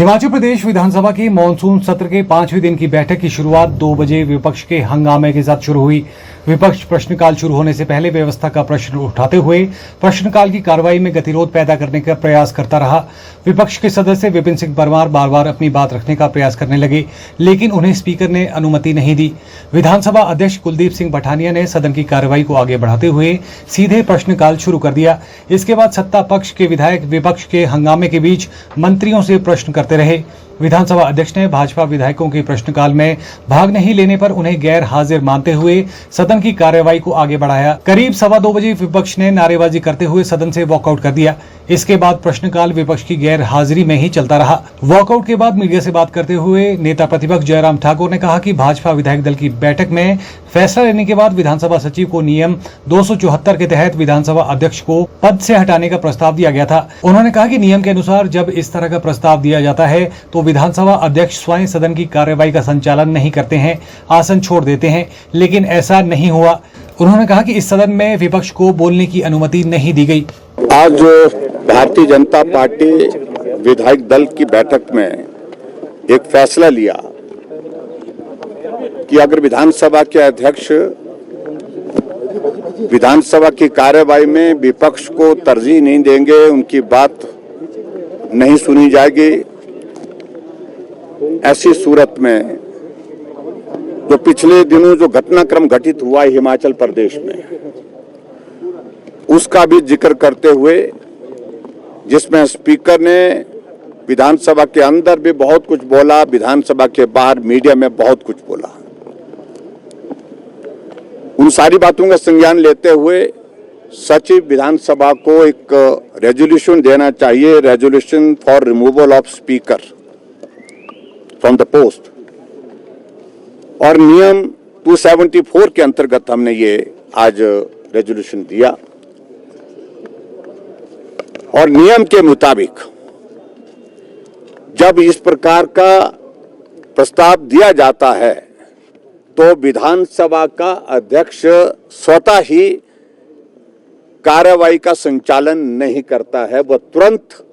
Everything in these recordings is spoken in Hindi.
हिमाचल प्रदेश विधानसभा की मानसून सत्र के 5वें दिन की बैठक की शुरुआत 2 बजे विपक्ष के हंगामे के साथ शुरू हुई। विपक्ष प्रश्नकाल शुरू होने से पहले व्यवस्था का प्रश्न उठाते हुए प्रश्नकाल की कार्रवाई में गतिरोध पैदा करने का प्रयास करता रहा। विपक्ष के सदस्य विपिन सिंह परमार बार बार अपनी बात रखने का प्रयास करने लगे, लेकिन उन्हें स्पीकर ने अनुमति नहीं दी। विधानसभा अध्यक्ष कुलदीप सिंह पठानिया ने सदन की कार्रवाई को आगे बढ़ाते हुए सीधे प्रश्नकाल शुरू कर दिया। इसके बाद सत्ता पक्ष के विधायक विपक्ष के हंगामे के बीच मंत्रियों से प्रश्न करते रहे। विधानसभा अध्यक्ष ने भाजपा विधायकों के प्रश्नकाल में भाग नहीं लेने पर उन्हें गैर हाजिर मानते हुए सदन की कार्रवाई को आगे बढ़ाया। करीब 2:15 बजे विपक्ष ने नारेबाजी करते हुए सदन से वॉकआउट कर दिया। इसके बाद प्रश्नकाल विपक्ष की गैर हाजिरी में ही चलता रहा। वॉकआउट के बाद मीडिया से बात करते हुए नेता प्रतिपक्ष जयराम ठाकुर ने कहा कि भाजपा विधायक दल की बैठक में फैसला लेने के बाद विधानसभा सचिव को नियम 274 के तहत विधानसभा अध्यक्ष को पद से हटाने का प्रस्ताव दिया गया था। उन्होंने कहा कि नियम के अनुसार जब इस तरह का प्रस्ताव दिया जाता है तो विधानसभा अध्यक्ष स्वयं सदन की कार्रवाई का संचालन नहीं करते हैं, आसन छोड़ देते हैं, लेकिन ऐसा नहीं हुआ। उन्होंने कहा कि इस सदन में विपक्ष को बोलने की अनुमति नहीं दी गई। आज भारतीय जनता पार्टी विधायक दल की बैठक में एक फैसला लिया कि अगर विधानसभा के अध्यक्ष विधानसभा की कार्यवाही में विपक्ष को तरजीह नहीं देंगे, उनकी बात नहीं सुनी जाएगी, ऐसी सूरत में जो पिछले दिनों जो घटनाक्रम घटित हुआ है हिमाचल प्रदेश में, उसका भी जिक्र करते हुए, जिसमें स्पीकर ने विधानसभा के अंदर भी बहुत कुछ बोला, विधानसभा के बाहर मीडिया में बहुत कुछ बोला, उन सारी बातों का संज्ञान लेते हुए सचिव विधानसभा को एक रेजोल्यूशन देना चाहिए, resolution for removal of speaker from the post, और नियम 274 के अंतर्गत हमने ये आज रेजोल्यूशन दिया। और नियम के मुताबिक जब इस प्रकार का प्रस्ताव दिया जाता है तो विधानसभा का अध्यक्ष स्वतः ही कार्यवाही का संचालन नहीं करता है, वह तुरंत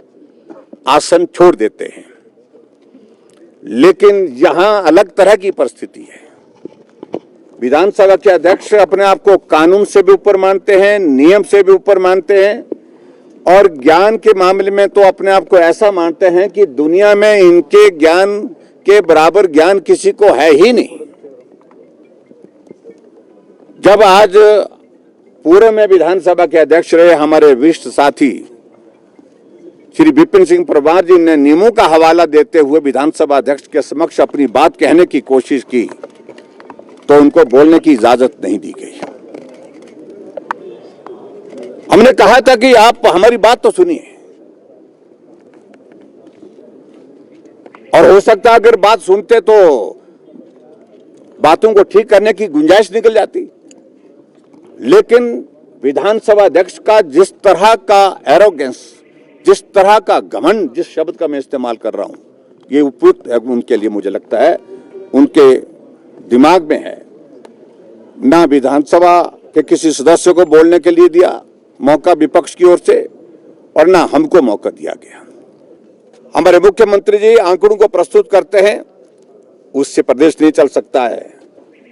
आसन छोड़ देते हैं। लेकिन यहां अलग तरह की परिस्थिति है। विधानसभा के अध्यक्ष अपने आप को कानून से भी ऊपर मानते हैं, नियम से भी ऊपर मानते हैं, और ज्ञान के मामले में तो अपने आप को ऐसा मानते हैं कि दुनिया में इनके ज्ञान के बराबर ज्ञान किसी को है ही नहीं। जब आज पूर्व में विधानसभा के अध्यक्ष रहे हमारे वरिष्ठ साथी श्री विपिन सिंह परमार जी ने नियमों का हवाला देते हुए विधानसभा अध्यक्ष के समक्ष अपनी बात कहने की कोशिश की तो उनको बोलने की इजाजत नहीं दी गई। हमने कहा था कि आप हमारी बात तो सुनिए, और हो सकता है अगर बात सुनते तो बातों को ठीक करने की गुंजाइश निकल जाती। लेकिन विधानसभा अध्यक्ष का जिस तरह का एरोगेंस, जिस तरह का घमंड, जिस शब्द का मैं इस्तेमाल कर रहा हूं, ये उपयुक्त है उनके लिए, मुझे लगता है उनके दिमाग में है। ना विधानसभा के किसी सदस्य को बोलने के लिए दिया मौका विपक्ष की ओर से, और ना हमको मौका दिया गया। हमारे मुख्यमंत्री जी आंकड़ों को प्रस्तुत करते हैं, उससे प्रदेश नहीं चल सकता है।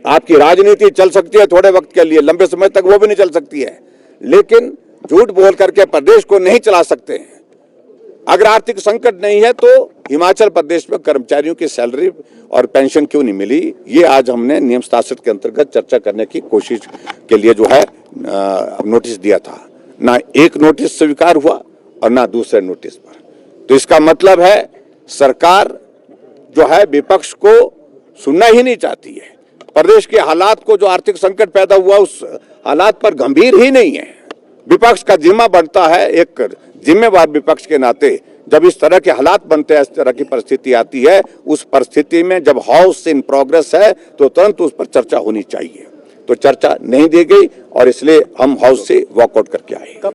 आपकी राजनीति चल सकती है थोड़े वक्त के लिए, लंबे समय तक वो भी नहीं चल सकती है, लेकिन झूठ बोल करके प्रदेश को नहीं चला सकते हैं। अगर आर्थिक संकट नहीं है तो हिमाचल प्रदेश में कर्मचारियों की सैलरी और पेंशन क्यों नहीं मिली, ये आज हमने नियम 67 के अंतर्गत चर्चा करने की कोशिश के लिए जो है नोटिस दिया था। ना एक नोटिस स्वीकार हुआ और ना दूसरे नोटिस पर। तो इसका मतलब है सरकार जो है विपक्ष को सुनना ही नहीं चाहती है। प्रदेश के हालात को, जो आर्थिक संकट पैदा हुआ, उस हालात पर गंभीर ही नहीं है। विपक्ष का जिम्मा बनता है, एक जिम्मेवार विपक्ष के नाते जब इस तरह के हालात बनते हैं, इस तरह की परिस्थिति आती है, उस परिस्थिति में जब हाउस इन प्रोग्रेस है तो तुरंत उस पर चर्चा होनी चाहिए। तो चर्चा नहीं दी गई और इसलिए हम हाउस से वॉकआउट करके आए।